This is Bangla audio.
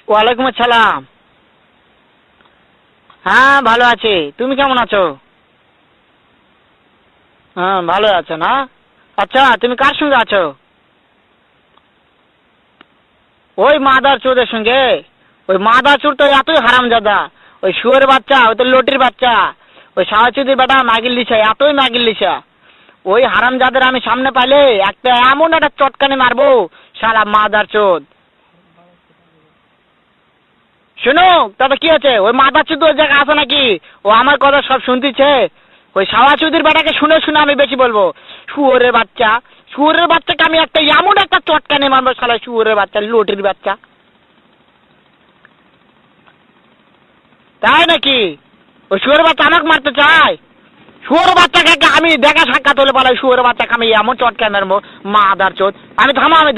ওয়ালাইকুম আসসালাম। হ্যাঁ ভালো আছি, তুমি কেমন আছো? হ্যাঁ ভালো আছো না? আচ্ছা তুমি কার সঙ্গে আছো? ওই মাদার চোদের সঙ্গে। ওই মাদার চোর তো এতই হারামজাদা। ওই শুয়োর বাচ্চা, ওই তো লটির বাচ্চা। ওই সাওয়াচুদির বেটা মাগিল লিছা, এতই মাগিল লিছা। ওই হারামজাদের আমি সামনে পাইলে একটা এমন একটা চটকানি মারবো, শালা মাদার চোদ। শুনো, তবে কি আছে? ওই মাদার চোদ ওই জায়গায় আছে নাকি? ও আমার কথা সব শুনতিছে। ওই সাওয়াচুদির বেটাকে শুনে শুনে আমি বেশি বলবো। শুয়োরের বাচ্চা, শুয়োরের বাচ্চাকে আমি একটা এমন একটা চটকানি মারবো, শালা শুয়োরের বাচ্চা, লটির বাচ্চা। তাই নাকি? ওই শুয়োরের বাচ্চা আমাকে মারতে চায়? শুয়োর বাচ্চাকে আমি দেখা সাক্ষাৎ হলে বলে শুয়োরের বাচ্চাকে আমি এমন চটকানি মারবো, মাদার চোদ। আমি থামো, আমি